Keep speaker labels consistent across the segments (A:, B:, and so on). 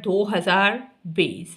A: 2020।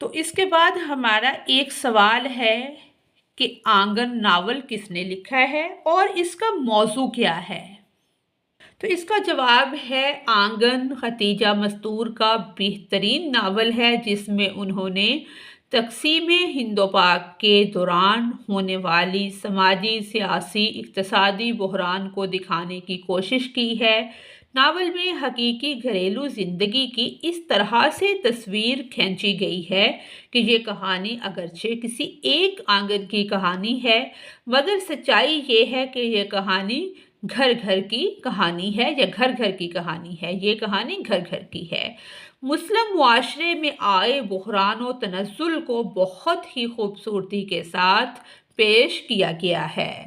A: تو اس کے بعد ہمارا ایک سوال ہے کہ آنگن ناول کس نے لکھا ہے اور اس کا موضوع کیا ہے؟ تو اس کا جواب ہے آنگن ختیجہ مستور کا بہترین ناول ہے، جس میں انہوں نے تقسیم ہند و پاک کے دوران ہونے والی سماجی، سیاسی، اقتصادی بحران کو دکھانے کی کوشش کی ہے۔ ناول میں حقیقی گھریلو زندگی کی اس طرح سے تصویر کھینچی گئی ہے کہ یہ کہانی اگرچہ کسی ایک آنگن کی کہانی ہے، مگر سچائی یہ ہے کہ یہ کہانی گھر گھر کی کہانی ہے، یا گھر گھر کی کہانی ہے، یہ کہانی گھر گھر کی ہے۔ مسلم معاشرے میں آئے بحران و تنزل کو بہت ہی خوبصورتی کے ساتھ پیش کیا گیا ہے۔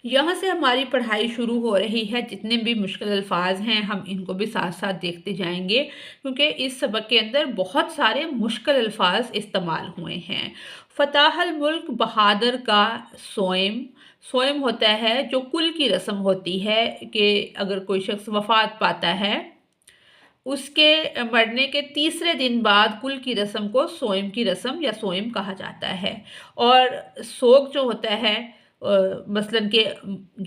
A: یہاں سے ہماری پڑھائی شروع ہو رہی ہے۔ جتنے بھی مشکل الفاظ ہیں ہم ان کو بھی ساتھ ساتھ دیکھتے جائیں گے، کیونکہ اس سبق کے اندر بہت سارے مشکل الفاظ استعمال ہوئے ہیں۔ فتح الملک بہادر کا سوئم، سوئم ہوتا ہے جو کل کی رسم ہوتی ہے کہ اگر کوئی شخص وفات پاتا ہے، اس کے مرنے کے تیسرے دن بعد کل کی رسم کو سوئم کی رسم یا سوئم کہا جاتا ہے۔ اور سوگ جو ہوتا ہے، مثلاً کہ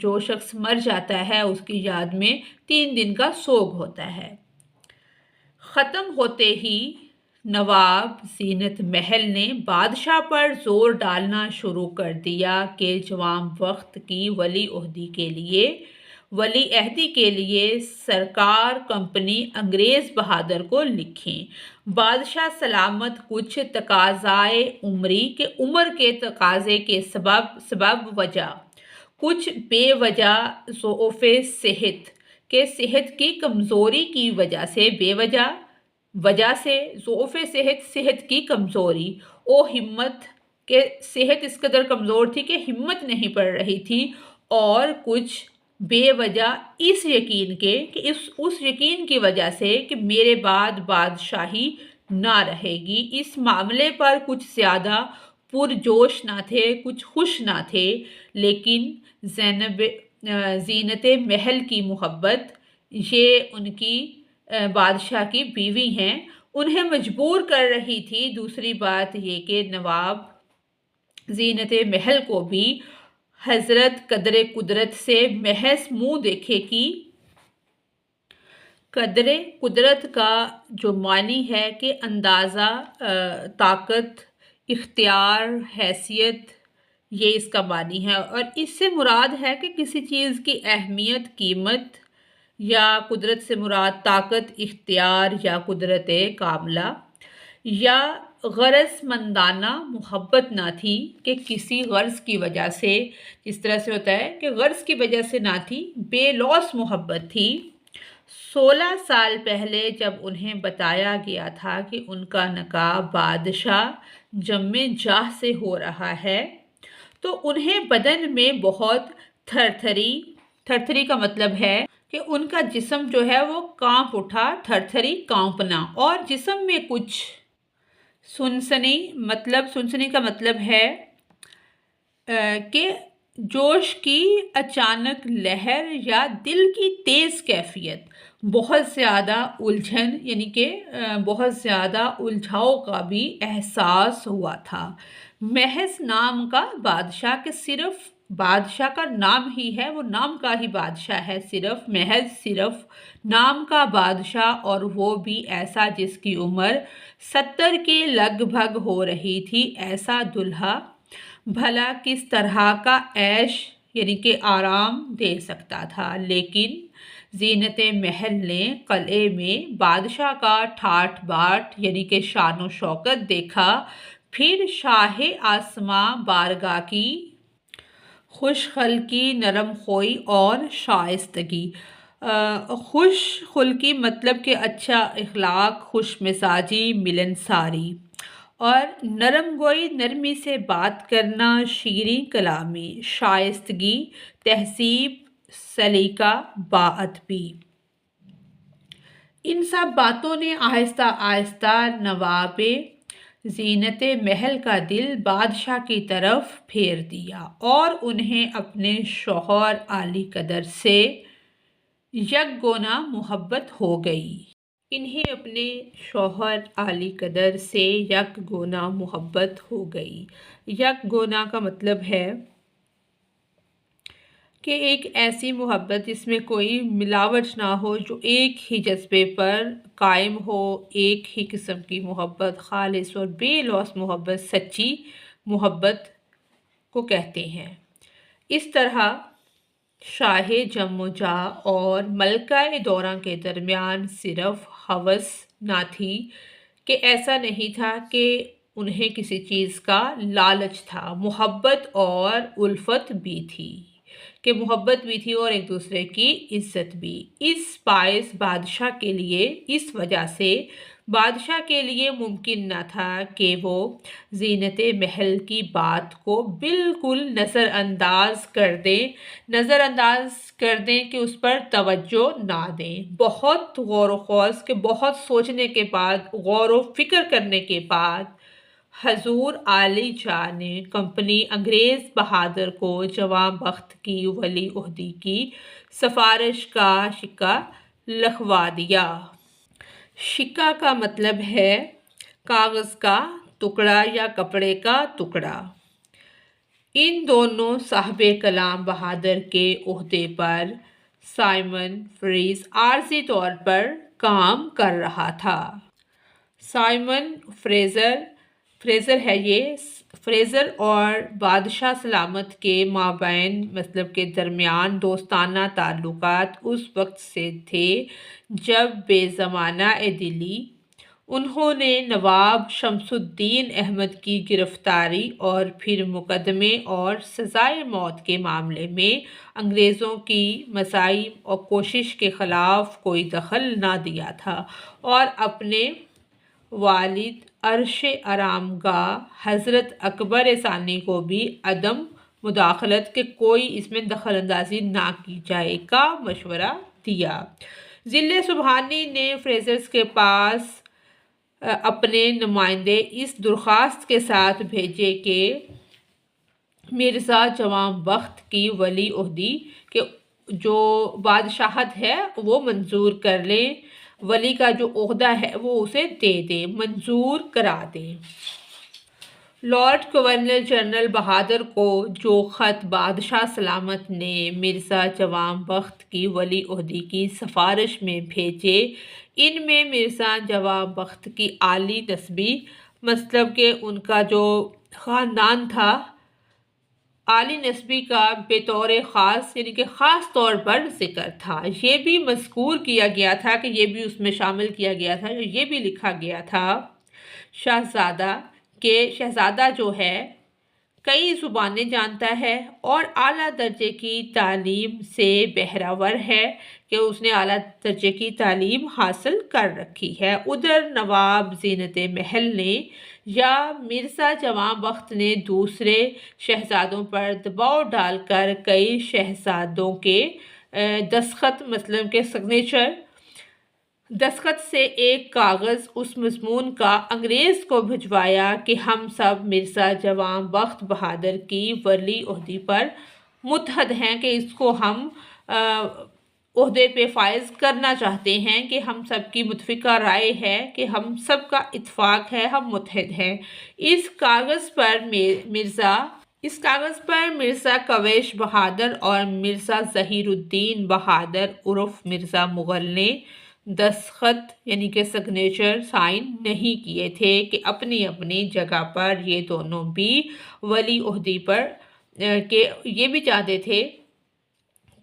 A: جو شخص مر جاتا ہے اس کی یاد میں 3 دن کا سوگ ہوتا ہے۔ ختم ہوتے ہی نواب زینت محل نے بادشاہ پر زور ڈالنا شروع کر دیا کہ جوان وقت کی ولی عہدی کے لیے سرکار کمپنی انگریز بہادر کو لکھیں۔ بادشاہ سلامت کچھ تقاضائے عمری کے عمر کے تقاضے کے سبب وجہ، کچھ بے وجہ ضعف صحت کے صحت کی کمزوری کی وجہ سے، وجہ سے ضعف صحت کی کمزوری، ہمت کہ صحت اس قدر کمزور تھی کہ ہمت نہیں پڑ رہی تھی، اور کچھ بے وجہ اس یقین کے کہ اس یقین کی وجہ سے کہ میرے بعد بادشاہی نہ رہے گی، اس معاملے پر کچھ زیادہ پرجوش نہ تھے، کچھ خوش نہ تھے، لیکن زینت محل کی محبت، یہ ان کی بادشاہ کی بیوی ہیں، انہیں مجبور کر رہی تھی۔ دوسری بات یہ کہ نواب زینت محل کو بھی حضرت قدر قدرت سے محض منہ دیکھے کی، قدر قدرت کا جو معنی ہے کہ اندازہ، طاقت، اختیار، حیثیت، یہ اس کا معنی ہے، اور اس سے مراد ہے کہ کسی چیز کی اہمیت، قیمت، یا قدرت سے مراد طاقت، اختیار یا قدرت کاملہ، یا غرض مندانہ محبت نہ تھی کہ کسی غرض کی وجہ سے، جس طرح سے ہوتا ہے کہ غرض کی وجہ سے نہ تھی، بے لوث محبت تھی۔ 16 سال پہلے جب انہیں بتایا گیا تھا کہ ان کا نکاح بادشاہ جم جاہ سے ہو رہا ہے، تو انہیں بدن میں بہت تھرتھری کا مطلب ہے کہ ان کا جسم جو ہے وہ کانپ اٹھا، تھرتھری کانپنا، اور جسم میں کچھ سنسنی کا مطلب ہے کہ جوش کی اچانک لہر یا دل کی تیز کیفیت، بہت زیادہ الجھن، یعنی کہ بہت زیادہ الجھاؤ کا بھی احساس ہوا تھا۔ محض نام کا بادشاہ، کہ صرف بادشاہ کا نام ہی ہے، وہ نام کا ہی بادشاہ ہے، صرف نام کا بادشاہ، اور وہ بھی ایسا جس کی عمر 70 کے لگ بھگ ہو رہی تھی۔ ایسا دلہا بھلا کس طرح کا عیش، یعنی کہ آرام دے سکتا تھا؟ لیکن زینت محل نے قلعے میں بادشاہ کا ٹھاٹھ باٹ، یعنی کہ شان و شوکت دیکھا، پھر شاہ آسماں بارگاہ کی خوش خلقی، نرم خوئی اور شائستگی۔ خوش خلقی مطلب کہ اچھا اخلاق، خوش مزاجی، ملنساری، اور نرم گوئی، نرمی سے بات کرنا، شیریں کلامی، شائستگی، تہذیب، سلیقہ، باادبی۔ ان سب باتوں نے آہستہ آہستہ نواب زینت محل کا دل بادشاہ کی طرف پھیر دیا، اور انہیں اپنے شوہر عالی قدر سے یک گونا محبت ہو گئی۔ انہیں اپنے شوہر عالی قدر سے یک گونا محبت ہو گئی۔ یک گونا کا مطلب ہے کہ ایک ایسی محبت جس میں کوئی ملاوٹ نہ ہو، جو ایک ہی جذبے پر قائم ہو، ایک ہی قسم کی محبت، خالص اور بے لوث محبت سچی محبت کو کہتے ہیں۔ اس طرح شاہ جم و جا اور ملکہ دوراں کے درمیان صرف ہوس نہ تھی کہ ایسا نہیں تھا کہ انہیں کسی چیز کا لالچ تھا، محبت اور الفت بھی تھی، کہ محبت بھی تھی اور ایک دوسرے کی عزت بھی۔ اس وجہ سے بادشاہ کے لیے ممکن نہ تھا کہ وہ زینت محل کی بات کو بالکل نظر انداز کر دیں کہ اس پر توجہ نہ دیں۔ بہت غور و خوض کے، بہت سوچنے کے بعد، غور و فکر کرنے کے بعد حضور عالی جاں نے کمپنی انگریز بہادر کو جواں بخت کی ولی عہدی کی سفارش کا سکہ لکھوا دیا۔ سکہ کا مطلب ہے کاغذ کا ٹکڑا یا کپڑے کا ٹکڑا۔ ان دونوں صاحب کلام بہادر کے عہدے پر سائمن فریز عارضی طور پر کام کر رہا تھا۔ سائمن فریزر اور بادشاہ سلامت کے مابین مطلب کے درمیان دوستانہ تعلقات اس وقت سے تھے جب بے زمانہ دلی انہوں نے نواب شمس الدین احمد کی گرفتاری اور پھر مقدمے اور سزائے موت کے معاملے میں انگریزوں کی مساعی اور کوشش کے خلاف کوئی دخل نہ دیا تھا، اور اپنے والد عرش آرامگاہ حضرت اکبر ثانی کو بھی عدم مداخلت، کہ کوئی اس میں دخل اندازی نہ کی جائے، کا مشورہ دیا۔ ضلع سبحانی نے فریزر کے پاس اپنے نمائندے اس درخواست کے ساتھ بھیجے کہ مرزا جواں بخت کی ولی عہدی کہ جو بادشاہت ہے وہ منظور کر لیں، ولی کا جو عہدہ ہے وہ اسے دے دیں، منظور کرا دیں۔ لارڈ گورنر جنرل بہادر کو جو خط بادشاہ سلامت نے مرزا جواں بخت کی ولی عہدی کی سفارش میں بھیجے، ان میں مرزا جواں بخت کی عالی نسبی مطلب کہ ان کا جو خاندان تھا، عالی نسبی کا بطور خاص یعنی کہ خاص طور پر ذکر تھا۔ یہ بھی مذکور کیا گیا تھا کہ یہ بھی اس میں شامل کیا گیا تھا، یہ بھی لکھا گیا تھا شہزادہ جو ہے کئی زبانیں جانتا ہے اور اعلیٰ درجے کی تعلیم سے بہرہور ہے، کہ اس نے اعلیٰ درجے کی تعلیم حاصل کر رکھی ہے۔ ادھر نواب زینت محل نے یا مرزا جواں بخت نے دوسرے شہزادوں پر دباؤ ڈال کر کئی شہزادوں کے دستخط مطلب کے سگنیچر دستخط سے ایک کاغذ اس مضمون کا انگریز کو بھجوایا کہ ہم سب مرزا جواں بخت بہادر کی ولی عہدی پر متحد ہیں، کہ اس کو ہم عہدے پہ فائز کرنا چاہتے ہیں، کہ ہم سب کی متفقہ رائے ہے، کہ ہم سب کا اتفاق ہے، ہم متحد ہیں۔ اس کاغذ پر مرزا کویش بہادر اور مرزا ظہیر الدین بہادر عرف مرزا مغل نے دستخط یعنی کہ سگنیچر سائن نہیں کیے تھے، کہ اپنی اپنی جگہ پر یہ دونوں بھی ولی عہدی پر کہ یہ بھی چاہتے تھے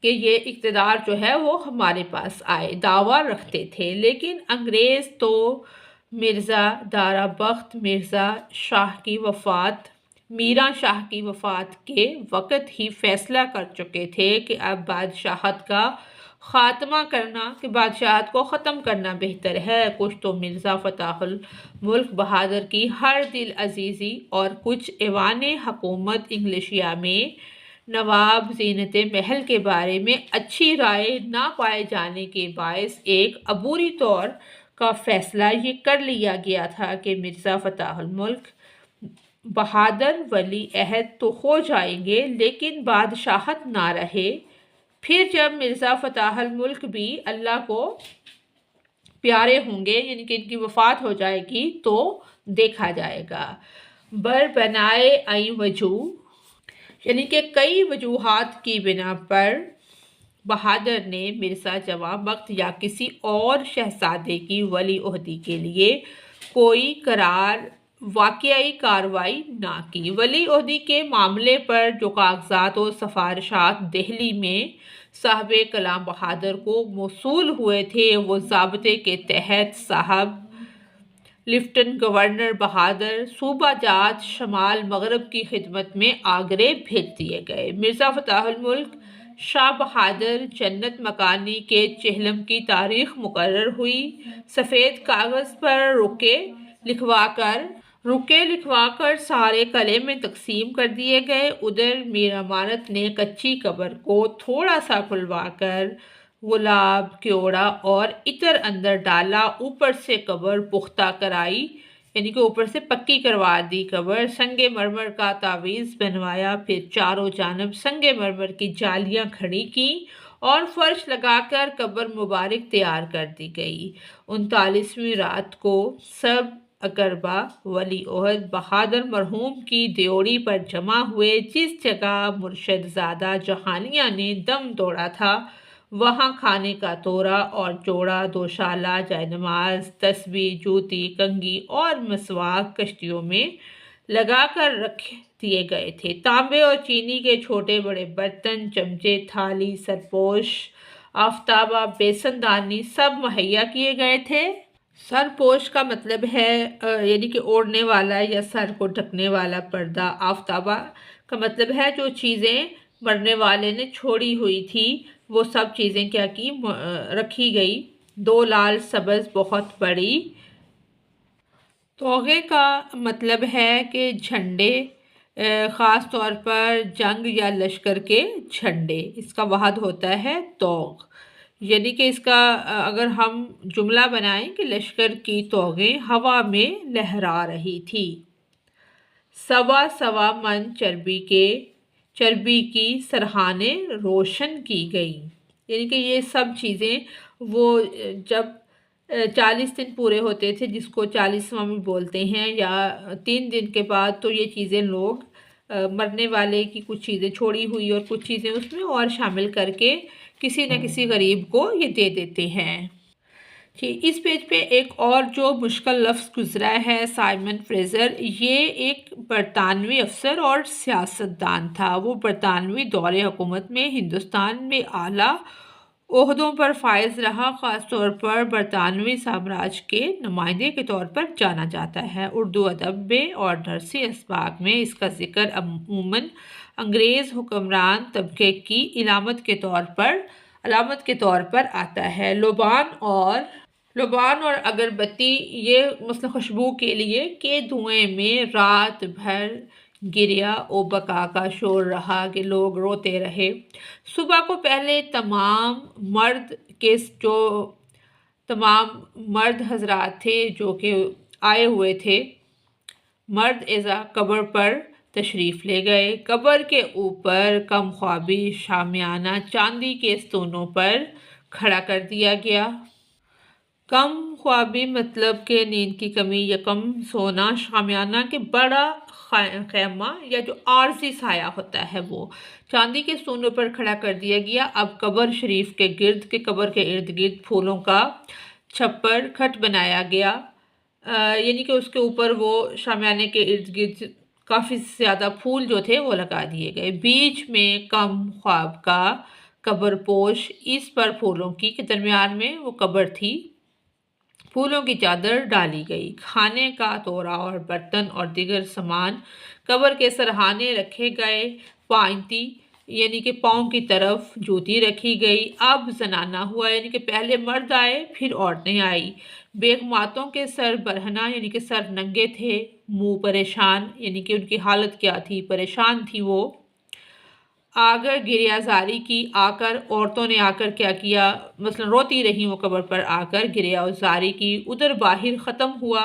A: کہ یہ اقتدار جو ہے وہ ہمارے پاس آئے، دعویٰ رکھتے تھے۔ لیکن انگریز تو مرزا دارا بخت میرا شاہ کی وفات کے وقت ہی فیصلہ کر چکے تھے کہ اب بادشاہت کا خاتمہ کرنا، کہ بادشاہت کو ختم کرنا بہتر ہے۔ کچھ تو مرزا فتح الملک بہادر کی ہر دل عزیزی اور کچھ ایوان حکومت انگلشیا میں نواب زینت محل کے بارے میں اچھی رائے نہ پائے جانے کے باعث ایک عبوری طور کا فیصلہ یہ کر لیا گیا تھا کہ مرزا فتح الملک بہادر ولی عہد تو ہو جائیں گے لیکن بادشاہت نہ رہے۔ پھر جب مرزا فتح الملک بھی اللہ کو پیارے ہوں گے یعنی کہ ان کی وفات ہو جائے گی تو دیکھا جائے گا۔ بر بنائے ای وجوہ یعنی کہ کئی وجوہات کی بنا پر بہادر نے مرزا جواں بخت یا کسی اور شہزادے کی ولی عہدی کے لیے کوئی واقعی کارروائی نہ کی۔ ولی عہدی کے معاملے پر جو کاغذات و سفارشات دہلی میں صاحب کلام بہادر کو موصول ہوئے تھے وہ ضابطے کے تحت صاحب لیفٹنٹ گورنر بہادر صوبہ جات شمال مغرب کی خدمت میں آگرے بھیج دیے گئے۔ مرزا فتح الملک شاہ بہادر جنت مکانی کے چہلم کی تاریخ مقرر ہوئی۔ سفید کاغذ پر رکے لکھوا کر سارے قلعے میں تقسیم کر دیے گئے۔ ادھر میر امانت نے کچی قبر کو تھوڑا سا کھلوا کر گلاب کیوڑا اور عطر اندر ڈالا، اوپر سے قبر پختہ کرائی یعنی کہ اوپر سے پکی کروا دی قبر، سنگ مرمر کا تعویذ بنوایا، پھر چاروں جانب سنگ مرمر کی جالیاں کھڑی کی اور فرش لگا کر قبر مبارک تیار کر دی گئی۔ 39ویں رات کو سب اقربا ولی عہد بہادر مرحوم کی دیوڑی پر جمع ہوئے۔ جس جگہ مرشد زادہ جہانیاں نے دم توڑا تھا وہاں کھانے کا تورا اور جوڑا، دوشالہ، جائے نماز، تسبیح، جوتی، کنگھی اور مسواک کشتیوں میں لگا کر رکھ دیے گئے تھے۔ تانبے اور چینی کے چھوٹے بڑے برتن، چمچے، تھالی، سرپوش، آفتابہ، بیسن دانی سب مہیا کیے گئے تھے۔ سرپوش کا مطلب ہے یعنی کہ اوڑھنے والا یا سر کو ڈھکنے والا پردہ۔ آفتابہ کا مطلب ہے جو چیزیں مرنے والے نے چھوڑی ہوئی تھی وہ سب چیزیں کیا کی رکھی گئی۔ 2 لال سبز بہت بڑی توغے کا مطلب ہے کہ جھنڈے، خاص طور پر جنگ یا لشکر کے جھنڈے، اس کا واحد ہوتا ہے توغ، یعنی کہ اس کا اگر ہم جملہ بنائیں کہ لشکر کی توغیں ہوا میں لہرا رہی تھی۔ سوا من چربی کی سرحانیں روشن کی گئیں، یعنی کہ یہ سب چیزیں وہ جب 40 دن پورے ہوتے تھے جس کو 40واں بھی بولتے ہیں، یا 3 دن کے بعد تو یہ چیزیں لوگ مرنے والے کی کچھ چیزیں چھوڑی ہوئی اور کچھ چیزیں اس میں اور شامل کر کے کسی نہ کسی غریب کو یہ دے دیتے ہیں۔ اس پیج پہ ایک اور جو مشکل لفظ گزرا ہے سائمن فریزر، یہ ایک برطانوی افسر اور سیاستدان تھا۔ وہ برطانوی دور حکومت میں ہندوستان میں اعلیٰ عہدوں پر فائز رہا، خاص طور پر برطانوی سامراج کے نمائندے کے طور پر جانا جاتا ہے۔ اردو ادب میں اور درسی اسباق میں اس کا ذکر عموماً انگریز حکمران طبقے کی علامت کے طور پر آتا ہے۔ لبان اور اگربتی یہ مثلا خوشبو کے لیے کہ دھوئیں میں رات بھر گریا و بکا کا شور رہا کہ لوگ روتے رہے۔ صبح کو پہلے تمام مرد حضرات تھے جو کہ آئے ہوئے تھے، مرد اعضا قبر پر تشریف لے گئے۔ قبر کے اوپر کم خوابی شامیانہ چاندی کے ستونوں پر کھڑا کر دیا گیا۔ کم خوابی مطلب کہ نیند کی کمی یا کم سونا، شامیانہ کے بڑا خیمہ یا جو عارضی سایہ ہوتا ہے وہ چاندی کے ستونوں پر کھڑا کر دیا گیا۔ اب قبر شریف کے قبر کے ارد گرد پھولوں کا چھپر کھٹ بنایا گیا، یعنی کہ اس کے اوپر وہ شامیانے کے ارد گرد کافی زیادہ پھول جو تھے وہ لگا دیے گئے۔ بیچ میں کم خواب کا قبر پوش، اس پر پھولوں کی کے درمیان میں وہ قبر تھی، پھولوں کی چادر ڈالی گئی۔ کھانے کا تورا اور برتن اور دیگر سامان قبر کے سرہانے رکھے گئے۔ پائنتی یعنی کہ پاؤں کی طرف جوتی رکھی گئی۔ اب زنانہ ہوا یعنی کہ پہلے مرد آئے پھر عورتیں آئی۔ بیگماتوں کے سر برہنہ یعنی کہ سر ننگے تھے، منہ پریشان یعنی کہ ان کی حالت کیا تھی، پریشان تھی وہ۔ آگر گریہ زاری کی، عورتوں نے آ کر کیا کیا، مثلا روتی رہی وہ قبر پر آ کر گریہ زاری کی۔ ادھر باہر ختم ہوا،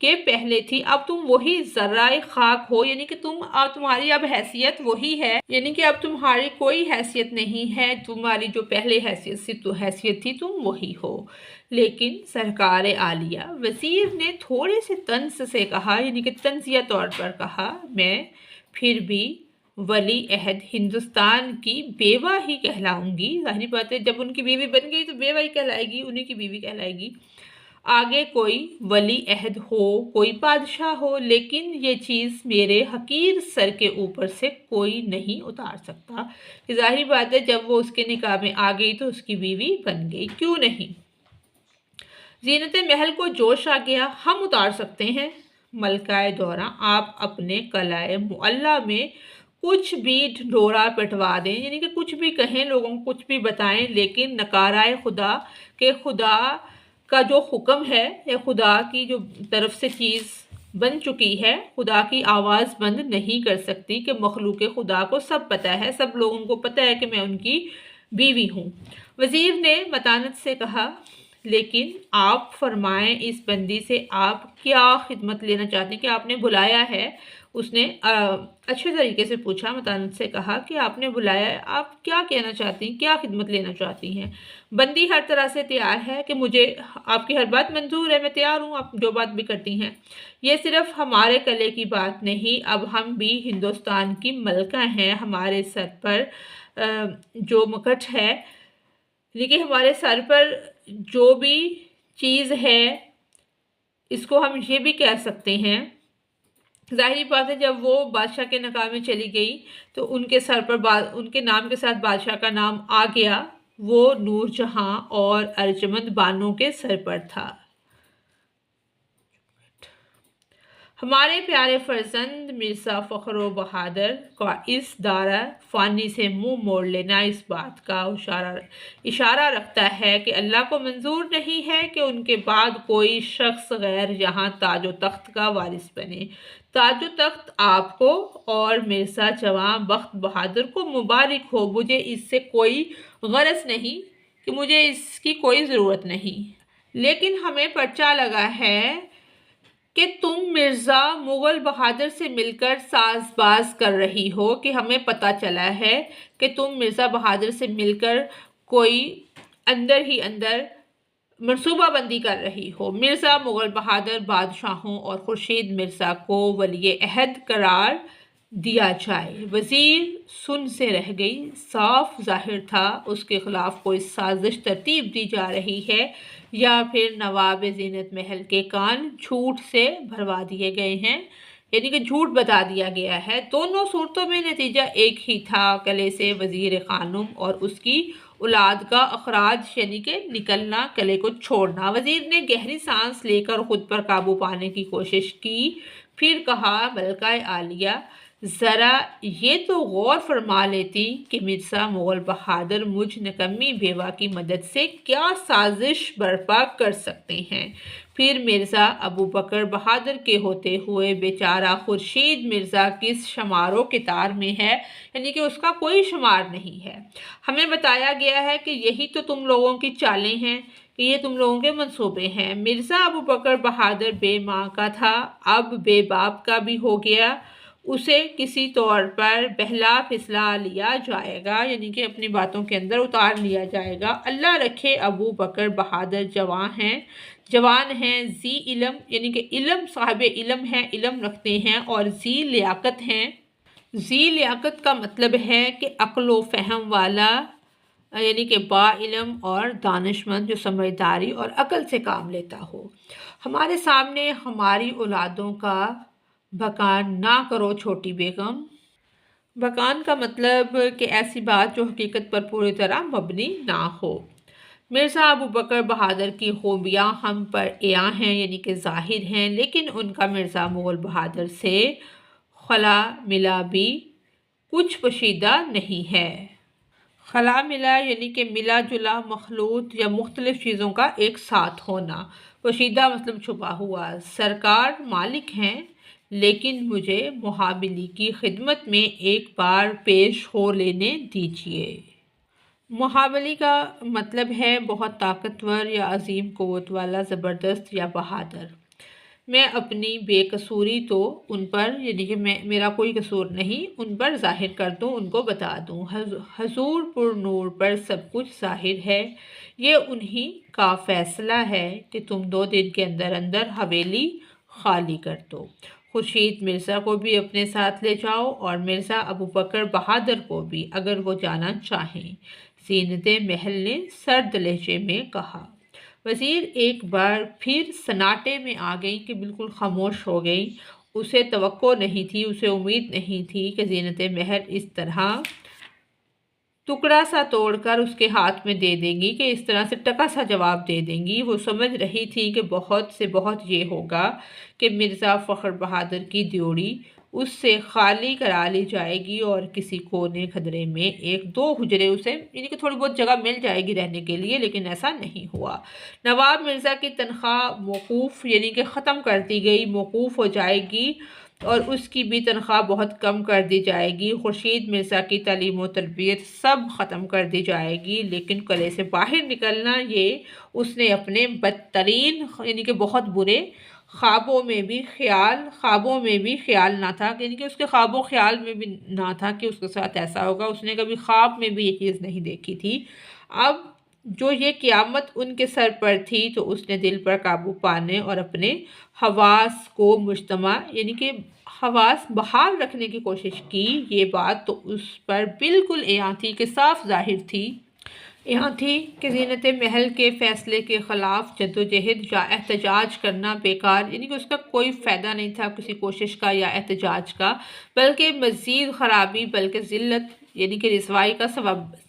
A: کے پہلے تھی، اب تم وہی ذرہ خاک ہو، یعنی کہ تمہاری اب حیثیت وہی ہے، یعنی کہ اب تمہاری کوئی حیثیت نہیں ہے، تمہاری جو پہلے حیثیت تھی تم وہی ہو۔ لیکن سرکار عالیہ، وزیر نے تھوڑے سے طنز سے کہا، یعنی کہ طنزیہ طور پر کہا، میں پھر بھی ولی عہد ہندوستان کی بیوہ ہی کہلاؤں گی۔ ظاہری بات ہے جب ان کی بیوی بن گئی تو بیوہ ہی کہلائے گی، انہیں کی بیوی کہلائے گی۔ آگے کوئی ولی عہد ہو، کوئی بادشاہ ہو، لیکن یہ چیز میرے حقیر سر کے اوپر سے کوئی نہیں اتار سکتا۔ ظاہری بات ہے جب وہ اس کے نکاح میں آ گئی تو اس کی بیوی بن گئی، کیوں نہیں؟ زینت محل کو جوش آ گیا، ہم اتار سکتے ہیں۔ ملکہ دورہ، آپ اپنے قلعہ معلیٰ میں کچھ بھی ڈھنڈورا پٹوا دیں، یعنی کہ کچھ بھی کہیں، لوگوں کو کچھ بھی بتائیں، لیکن نکارائے خدا کہ خدا کا جو حکم ہے یا خدا کی جو طرف سے چیز بن چکی ہے، خدا کی آواز بند نہیں کر سکتی کہ مخلوق خدا کو سب پتہ ہے، سب لوگوں کو پتہ ہے کہ میں ان کی بیوی ہوں۔ وزیر نے متانت سے کہا، لیکن آپ فرمائیں اس بندی سے آپ کیا خدمت لینا چاہتے ہیں کہ آپ نے بلایا ہے؟ اس نے اچھے طریقے سے پوچھا، متانت سے کہا کہ آپ نے بلایا ہے، آپ کیا کہنا چاہتی ہیں، کیا خدمت لینا چاہتی ہیں؟ بندی ہر طرح سے تیار ہے کہ مجھے آپ کی ہر بات منظور ہے، میں تیار ہوں، آپ جو بات بھی کرتی ہیں۔ یہ صرف ہمارے قلعے کی بات نہیں، اب ہم بھی ہندوستان کی ملکہ ہیں، ہمارے سر پر جو مکٹ ہے، لیکن ہمارے سر پر جو بھی چیز ہے اس کو ہم یہ بھی کہہ سکتے ہیں۔ ظاہری بات ہے جب وہ بادشاہ کے نکاح میں چلی گئی تو ان کے سر پر ان کے نام کے ساتھ بادشاہ کا نام آ گیا، وہ نور جہاں اور ارجمند بانوں کے سر پر تھا۔ ہمارے پیارے فرزند مرزا فخر و بہادر کا اس دارہ فانی سے منہ موڑ لینا اس بات کا اشارہ رکھتا ہے کہ اللہ کو منظور نہیں ہے کہ ان کے بعد کوئی شخص غیر یہاں تاج و تخت کا وارث بنے۔ تاج و تخت آپ کو اور مرزا جواں بخت بہادر کو مبارک ہو، مجھے اس سے کوئی غرض نہیں کہ مجھے اس کی کوئی ضرورت نہیں، لیکن ہمیں پرچہ لگا ہے کہ تم مرزا مغل بہادر سے مل کر ساز باز کر رہی ہو، کہ ہمیں پتہ چلا ہے کہ تم مرزا بہادر سے مل کر کوئی اندر ہی اندر منصوبہ بندی کر رہی ہو۔ مرزا مغل بہادر بادشاہوں اور خورشید مرزا کو ولی عہد قرار دیا جائے۔ وزیر سن سے رہ گئی، صاف ظاہر تھا اس کے خلاف کوئی سازش ترتیب دی جا رہی ہے، یا پھر نواب زینت محل کے کان جھوٹ سے بھروا دیے گئے ہیں، یعنی کہ جھوٹ بتا دیا گیا ہے۔ دونوں صورتوں میں نتیجہ ایک ہی تھا، قلعے سے وزیر خانم اور اس کی اولاد کا اخراج، یعنی کہ نکلنا، قلعے کو چھوڑنا۔ وزیر نے گہری سانس لے کر خود پر قابو پانے کی کوشش کی، پھر کہا، ملکہ عالیہ، ذرا یہ تو غور فرما لیتی کہ مرزا مغل بہادر مجھ نکمی بیوہ کی مدد سے کیا سازش برپا کر سکتے ہیں۔ پھر مرزا ابو بکر بہادر کے ہوتے ہوئے بیچارہ خورشید مرزا کس شمار و کتار میں ہے، یعنی کہ اس کا کوئی شمار نہیں ہے۔ ہمیں بتایا گیا ہے کہ یہی تو تم لوگوں کی چالیں ہیں، کہ یہ تم لوگوں کے منصوبے ہیں۔ مرزا ابو بکر بہادر بے ماں کا تھا، اب بے باپ کا بھی ہو گیا، اسے کسی طور پر بہلا پھسلا لیا جائے گا، یعنی کہ اپنی باتوں کے اندر اتار لیا جائے گا۔ اللہ رکھے ابو بکر بہادر جوان ہیں، ذی علم، یعنی کہ علم، صاحب علم ہیں، علم رکھتے ہیں، اور ذی لیاقت ہیں۔ ذی لیاقت کا مطلب ہے کہ عقل و فہم والا، یعنی کہ با علم اور دانشمند، جو سمجھداری اور عقل سے کام لیتا ہو۔ ہمارے سامنے ہماری اولادوں کا بکان نہ کرو چھوٹی بیگم۔ بکان کا مطلب کہ ایسی بات جو حقیقت پر پوری طرح مبنی نہ ہو۔ مرزا ابو بکر بہادر کی خوبیاں ہم پر عیاں ہیں، یعنی کہ ظاہر ہیں، لیکن ان کا مرزا مغل بہادر سے خلا ملا بھی کچھ پوشیدہ نہیں ہے۔ خلا ملا یعنی کہ ملا جلا، مخلوط یا مختلف چیزوں کا ایک ساتھ ہونا۔ پوشیدہ مطلب چھپا ہوا۔ سرکار مالک ہیں، لیکن مجھے محابلی کی خدمت میں ایک بار پیش ہو لینے دیجیے۔ محابلی کا مطلب ہے بہت طاقتور یا عظیم قوت والا، زبردست یا بہادر۔ میں اپنی بے قصوری تو ان پر یعنی کہ میرا کوئی قصور نہیں ان پر ظاہر کر دوں، ان کو بتا دوں۔ حضور پر نور پر سب کچھ ظاہر ہے، یہ انہی کا فیصلہ ہے کہ تم 2 دن کے اندر اندر حویلی خالی کر دو۔ خورشید مرزا کو بھی اپنے ساتھ لے جاؤ اور مرزا ابوبکر بہادر کو بھی اگر وہ جانا چاہیں، زینت محل نے سرد لہجے میں کہا۔ وزیر ایک بار پھر سناٹے میں آ گئی کہ بالکل خاموش ہو گئی۔ اسے توقع نہیں تھی، اسے امید نہیں تھی کہ زینت محل اس طرح ٹکڑا سا توڑ کر اس کے ہاتھ میں دے دیں گی، کہ اس طرح سے ٹکا سا جواب دے دیں گی۔ وہ سمجھ رہی تھی کہ بہت سے بہت یہ ہوگا کہ مرزا فخر بہادر کی ڈیوڑی اس سے خالی کرا لی جائے گی اور کسی کونے کھدرے میں 1-2 حجرے اسے یعنی کہ تھوڑی بہت جگہ مل جائے گی رہنے کے لیے، لیکن ایسا نہیں ہوا۔ نواب مرزا کی تنخواہ موقوف یعنی کہ ختم کر دی گئی، موقوف ہو جائے گی اور اس کی بھی تنخواہ بہت کم کر دی جائے گی۔ خورشید مرزا کی تعلیم و تربیت سب ختم کر دی جائے گی، لیکن قلعے سے باہر نکلنا یہ اس نے اپنے بدترین یعنی کہ بہت برے خوابوں میں بھی خیال نہ تھا، یعنی کہ اس کے خواب و خیال میں بھی نہ تھا کہ اس کے ساتھ ایسا ہوگا۔ اس نے کبھی خواب میں بھی یہ چیز نہیں دیکھی تھی۔ اب جو یہ قیامت ان کے سر پر تھی تو اس نے دل پر قابو پانے اور اپنے حواس کو مجتمع یعنی کہ حواس بحال رکھنے کی کوشش کی۔ یہ بات تو اس پر بالکل عیاں تھی کہ صاف ظاہر تھی کہ زینت محل کے فیصلے کے خلاف جدوجہد یا احتجاج کرنا بیکار، یعنی کہ اس کا کوئی فائدہ نہیں تھا کسی کوشش کا یا احتجاج کا، بلکہ مزید خرابی بلکہ ذلت یعنی کہ رسوائی کا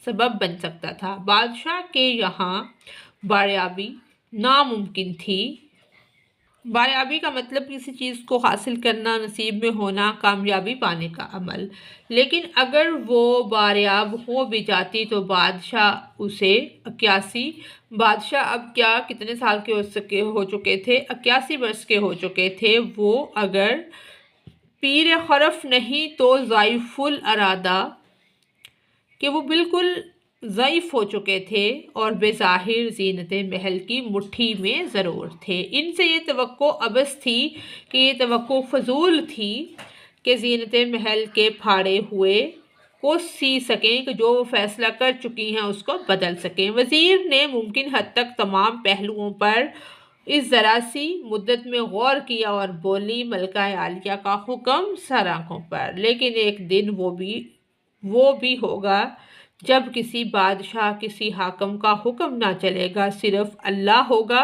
A: سبب بن سکتا تھا۔ بادشاہ کے یہاں باریابی ناممکن تھی۔ باریابی کا مطلب کسی چیز کو حاصل کرنا، نصیب میں ہونا، کامیابی پانے کا عمل۔ لیکن اگر وہ باریاب ہو بھی جاتی تو بادشاہ اسے 81 بادشاہ اب کیا کتنے سال کے ہو چکے تھے، 81 برس کے ہو چکے تھے۔ وہ اگر پیر خرف نہیں تو ضعیف الارادہ کہ وہ بالکل ضعیف ہو چکے تھے اور بظاہر زینت محل کی مٹھی میں ضرور تھے۔ ان سے یہ توقع عبث تھی کہ یہ توقع فضول تھی کہ زینت محل کے پھاڑے ہوئے کو سی سکیں، کہ جو وہ فیصلہ کر چکی ہیں اس کو بدل سکیں۔ وزیر نے ممکن حد تک تمام پہلوؤں پر اس ذرا سی مدت میں غور کیا اور بولی، ملکہ عالیہ کا حکم سر آنکھوں پر، لیکن ایک دن وہ بھی ہوگا جب کسی بادشاہ کسی حاکم کا حکم نہ چلے گا، صرف اللہ ہوگا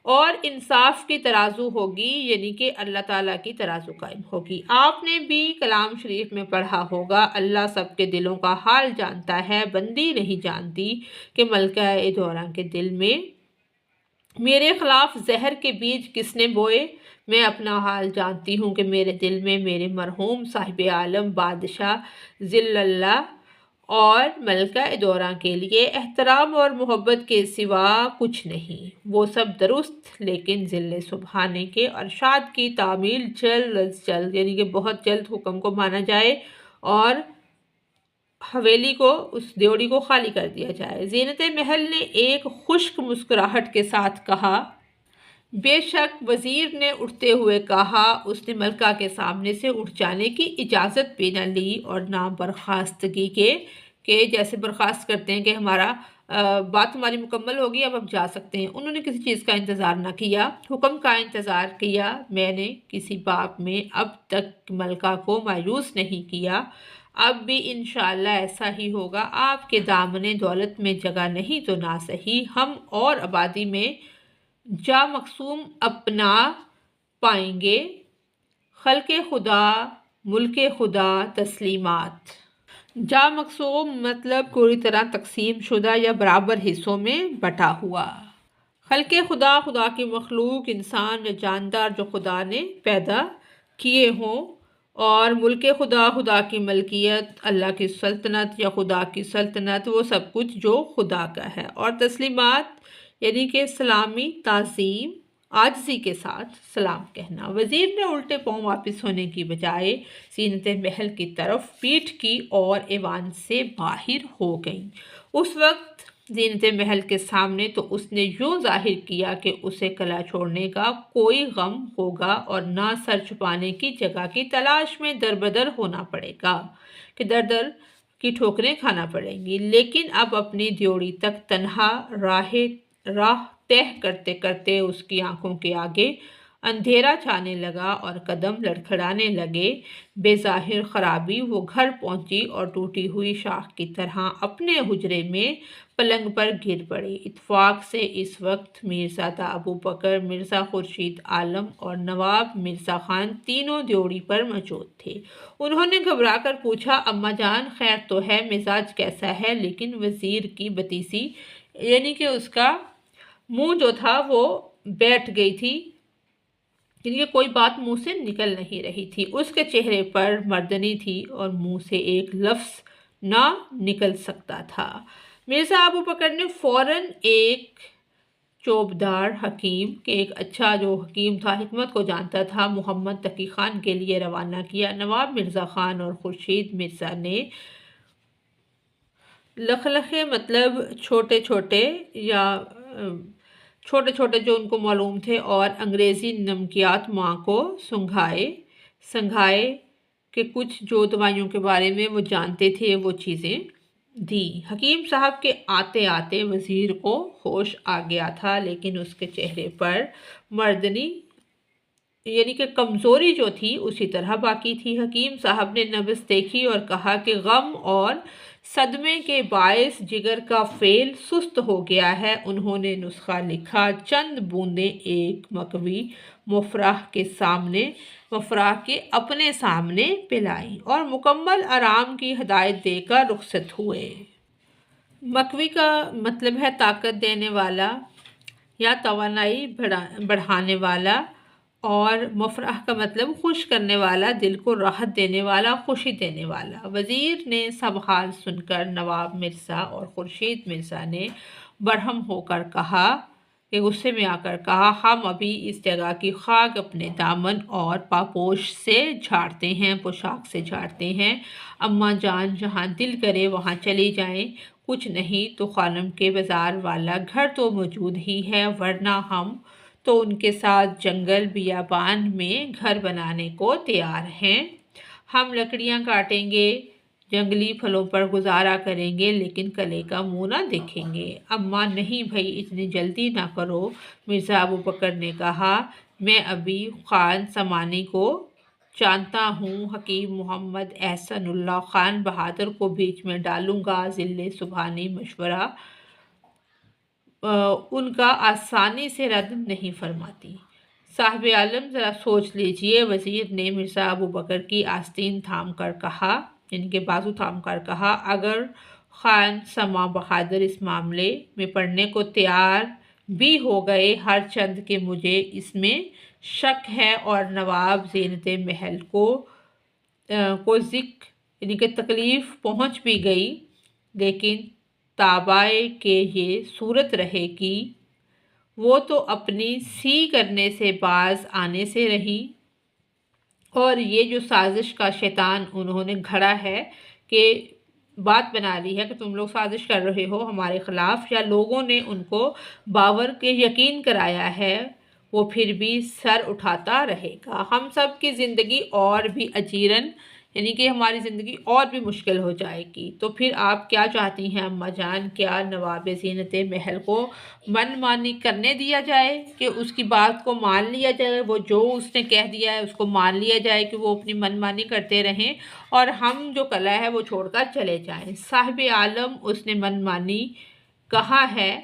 A: اور انصاف کی ترازو ہوگی، یعنی کہ اللہ تعالیٰ کی ترازو قائم ہوگی۔ آپ نے بھی کلام شریف میں پڑھا ہوگا، اللہ سب کے دلوں کا حال جانتا ہے، بندی نہیں جانتی کہ ملکہ دوران کے دل میں میرے خلاف زہر کے بیج کس نے بوئے۔ میں اپنا حال جانتی ہوں کہ میرے دل میں میرے مرحوم صاحب عالم بادشاہ ذل اللہ اور ملکہ دورہ کے لیے احترام اور محبت کے سوا کچھ نہیں۔ وہ سب درست، لیکن ذل سبحانے کے ارشاد کی تعمیل جلد از جلد یعنی کہ بہت جلد حکم کو مانا جائے اور حویلی کو اس ڈیوڑی کو خالی کر دیا جائے۔ زینت محل نے ایک خشک مسکراہٹ کے ساتھ کہا۔ بے شک، وزیر نے اٹھتے ہوئے کہا۔ اس نے ملکہ کے سامنے سے اٹھ جانے کی اجازت بھی نہ لی اور نہ برخاستگی کہ جیسے برخاست کرتے ہیں کہ ہمارا بات ہماری مکمل ہوگی، اب جا سکتے ہیں۔ انہوں نے کسی چیز کا انتظار نہ کیا، حکم کا انتظار کیا۔ میں نے کسی باب میں اب تک ملکہ کو مایوس نہیں کیا، اب بھی انشاءاللہ ایسا ہی ہوگا۔ آپ کے دامن دولت میں جگہ نہیں تو نہ سہی، ہم اور آبادی میں جا مقصوم اپنا پائیں گے۔ خلق خدا، ملک خدا، تسلیمات۔ جا مقسوم مطلب پوری طرح تقسیم شدہ یا برابر حصوں میں بٹا ہوا۔ خلق خدا، خدا کی مخلوق، انسان یا جاندار جو خدا نے پیدا کیے ہوں، اور ملک خدا، خدا کی ملکیت، اللہ کی سلطنت یا خدا کی سلطنت، وہ سب کچھ جو خدا کا ہے۔ اور تسلیمات یعنی کہ سلامی، تعظیم، عاجزی کے ساتھ سلام کہنا۔ وزیر نے الٹے پاؤں واپس ہونے کی بجائے زینت محل کی طرف پیٹھ کی اور ایوان سے باہر ہو گئی۔ اس وقت زینت محل کے سامنے تو اس نے یوں ظاہر کیا کہ اسے قلعہ چھوڑنے کا کوئی غم ہوگا اور نہ سر چھپانے کی جگہ کی تلاش میں دربدر ہونا پڑے گا کہ در در کی ٹھوکریں کھانا پڑیں گی، لیکن اب اپنی ڈیوڑی تک تنہا راہ طے کرتے کرتے اس کی آنکھوں کے آگے اندھیرا چھانے لگا اور قدم لڑکھڑانے لگے۔ بے ظاہر خرابی وہ گھر پہنچی اور ٹوٹی ہوئی شاخ کی طرح اپنے حجرے میں پلنگ پر گر پڑی۔ اتفاق سے اس وقت میرزادہ ابو بکر، مرزا خورشید عالم اور نواب مرزا خان تینوں ڈیوڑی پر موجود تھے۔ انہوں نے گھبرا کر پوچھا، اماں جان خیر تو ہے؟ مزاج کیسا ہے؟ لیکن وزیر کی بتیسی یعنی کہ اس کا منہ جو تھا وہ بیٹھ گئی تھی، یعنی کوئی بات منہ سے نکل نہیں رہی تھی۔ اس کے چہرے پر مردنی تھی اور منہ سے ایک لفظ نہ نکل سکتا تھا۔ مرزا ابو بکر نے فوراً ایک چوبدار حکیم کہ ایک اچھا جو حکیم تھا، حکمت کو جانتا تھا، محمد تقی خان کے لیے روانہ کیا۔ نواب مرزا خان اور خورشید مرزا نے لخلخے مطلب چھوٹے چھوٹے جو ان کو معلوم تھے اور انگریزی نمکیات ماں کو سنگھائے کہ کچھ جو دوائیوں کے بارے میں وہ جانتے تھے وہ چیزیں دی۔ حکیم صاحب کے آتے آتے وزیر کو ہوش آ گیا تھا، لیکن اس کے چہرے پر مردنی یعنی کہ کمزوری جو تھی اسی طرح باقی تھی۔ حکیم صاحب نے نبض دیکھی اور کہا کہ غم اور صدمے کے باعث جگر کا فعل سست ہو گیا ہے۔ انہوں نے نسخہ لکھا، چند بوندیں ایک مکوی مفرح کے اپنے سامنے پلائیں اور مکمل آرام کی ہدایت دے کر رخصت ہوئے۔ مکوی کا مطلب ہے طاقت دینے والا یا توانائی بڑھانے والا، اور مفرح کا مطلب خوش کرنے والا، دل کو راحت دینے والا، خوشی دینے والا۔ وزیر نے سب حال سن کر نواب مرزا اور خورشید مرزا نے برہم ہو کر کہا کہ غصے میں آ کر کہا، ہم ابھی اس جگہ کی خاک اپنے دامن اور پاپوش سے جھاڑتے ہیں، پوشاک سے جھاڑتے ہیں۔ اماں جان جہاں دل کرے وہاں چلی جائیں، کچھ نہیں تو خانم کے بازار والا گھر تو موجود ہی ہے، ورنہ ہم تو ان کے ساتھ جنگل بیابان میں گھر بنانے کو تیار ہیں۔ ہم لکڑیاں کاٹیں گے، جنگلی پھلوں پر گزارا کریں گے، لیکن قلعے کا منہ نہ دیکھیں گے۔ اماں نہیں بھائی، اتنی جلدی نہ کرو، مرزا ابو بکر نے کہا، میں ابھی خان سمانی کو جانتا ہوں، حکیم محمد احسن اللہ خان بہادر کو بیچ میں ڈالوں گا۔ ذل سبحانی مشورہ ان کا آسانی سے رد نہیں فرماتی۔ صاحب عالم ذرا سوچ لیجئے۔ وزیر نے مرزا ابو بکر کی آستین تھام کر کہا، یعنی کہ بازو تھام کر کہا، اگر خان سما بہادر اس معاملے میں پڑھنے کو تیار بھی ہو گئے، ہر چند کہ مجھے اس میں شک ہے، اور نواب زینت محل کو یعنی کہ تکلیف پہنچ بھی گئی، لیکن تابائے کہ یہ صورت رہے گی، وہ تو اپنی سی کرنے سے باز آنے سے رہی، اور یہ جو سازش کا شیطان انہوں نے گھڑا ہے کہ بات بنا لی ہے کہ تم لوگ سازش کر رہے ہو ہمارے خلاف، یا لوگوں نے ان کو باور کے یقین کرایا ہے، وہ پھر بھی سر اٹھاتا رہے گا۔ ہم سب کی زندگی اور بھی اجیرن یعنی کہ ہماری زندگی اور بھی مشکل ہو جائے گی۔ تو پھر آپ کیا چاہتی ہیں اماں جان؟ کیا نواب زینت محل کو من مانی کرنے دیا جائے کہ اس کی بات کو مان لیا جائے، وہ جو اس نے کہہ دیا ہے اس کو مان لیا جائے کہ وہ اپنی من مانی کرتے رہیں اور ہم جو قلعہ ہے وہ چھوڑ کر چلے جائیں؟ صاحب عالم، اس نے من مانی کہا ہے،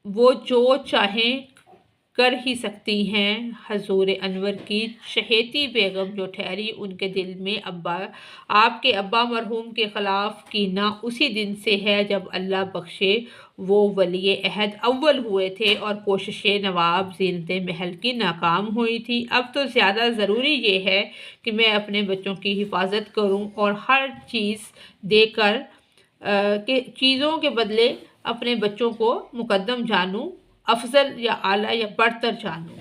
A: وہ جو چاہیں کر ہی سکتی ہیں۔ حضور انور کی چہیتی بیگم جو ٹھہری، ان کے دل میں آپ کے ابا مرحوم کے خلاف کینہ اسی دن سے ہے جب اللہ بخشے وہ ولی عہد اول ہوئے تھے اور کوششیں نواب زینت محل کی ناکام ہوئی تھی۔ اب تو زیادہ ضروری یہ ہے کہ میں اپنے بچوں کی حفاظت کروں اور ہر چیز دے کر کہ چیزوں کے بدلے اپنے بچوں کو مقدم جانوں، افضل یا اعلیٰ یا برتر جانوں۔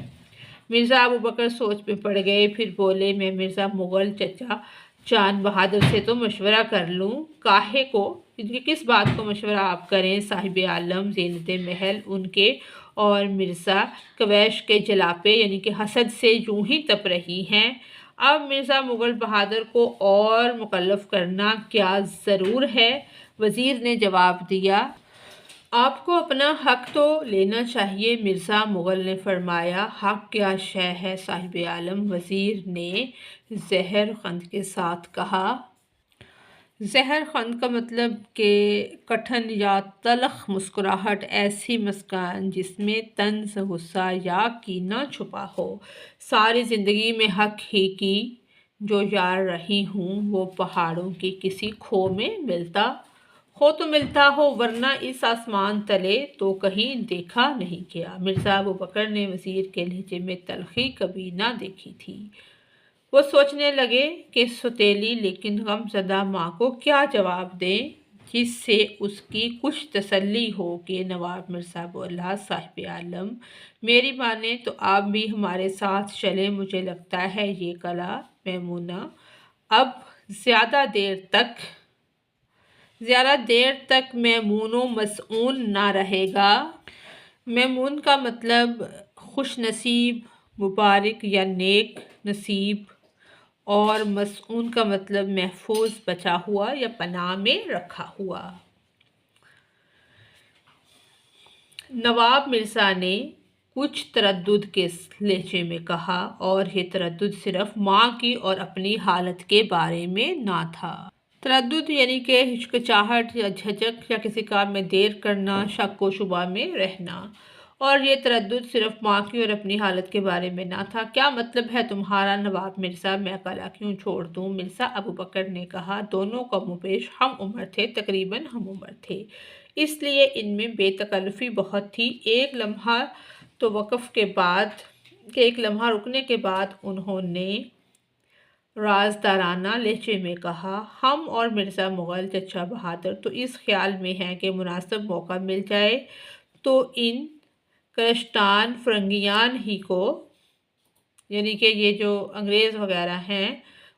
A: مرزا ابو بکر سوچ میں پڑ گئے، پھر بولے، میں مرزا مغل چچا چاند بہادر سے تو مشورہ کر لوں، کاہے کو، کس بات کو مشورہ آپ کریں صاحب عالم، زینت محل ان کے اور مرزا کویش کے جلاپے یعنی کہ حسد سے یوں ہی تپ رہی ہیں۔ اب مرزا مغل بہادر کو اور مکلف کرنا کیا ضرور ہے؟ وزیر نے جواب دیا، آپ کو اپنا حق تو لینا چاہیے۔ مرزا مغل نے فرمایا، حق کیا شے ہے صاحب عالم؟ وزیر نے زہر خند کے ساتھ کہا۔ زہر خند کا مطلب کہ کٹھن یا تلخ مسکراہٹ، ایسی مسکان جس میں طنز، غصہ یا کینہ چھپا ہو۔ ساری زندگی میں حق ہی کی جو یار رہی ہوں، وہ پہاڑوں کی کسی کھو میں ملتا ہو ورنہ اس آسمان تلے تو کہیں دیکھا نہیں گیا۔ مرزا ابوبکر نے وزیر کے لہجے میں تلخی کبھی نہ دیکھی تھی۔ وہ سوچنے لگے کہ سوتیلی لیکن غم زدہ ماں کو کیا جواب دیں جس سے اس کی کچھ تسلی ہو کہ نواب مرزا بولا، صاحب عالم میری مانیں تو آپ بھی ہمارے ساتھ چلیں، مجھے لگتا ہے یہ قلعہ میمونہ اب زیادہ دیر تک میمون و مسعون نہ رہے گا۔ میمون کا مطلب خوش نصیب، مبارک یا نیک نصیب، اور مسعون کا مطلب محفوظ، بچا ہوا یا پناہ میں رکھا ہوا۔ نواب مرزا نے کچھ تردد کے لہجے میں کہا، اور یہ تردد صرف ماں کی اور اپنی حالت کے بارے میں نہ تھا۔ تردد یعنی کہ ہچکچاہٹ یا جھجک یا کسی کام میں دیر کرنا، شک و شبہ میں رہنا، اور یہ تردد صرف ماں کی اور اپنی حالت کے بارے میں نہ تھا۔ کیا مطلب ہے تمہارا نواب مرزا؟ میں قلعہ کیوں چھوڑ دوں؟ مرزا ابوبکر نے کہا، دونوں کم و بیش ہم عمر تھے، تقریباً ہم عمر تھے، اس لیے ان میں بے تکلفی بہت تھی۔ ایک لمحہ رکنے کے بعد انہوں نے رازدارانہ لہجے میں کہا، ہم اور مرزا مغل چچا بہادر تو اس خیال میں ہیں کہ مناسب موقع مل جائے تو ان کرشٹان فرنگیان ہی کو، یعنی کہ یہ جو انگریز وغیرہ ہیں،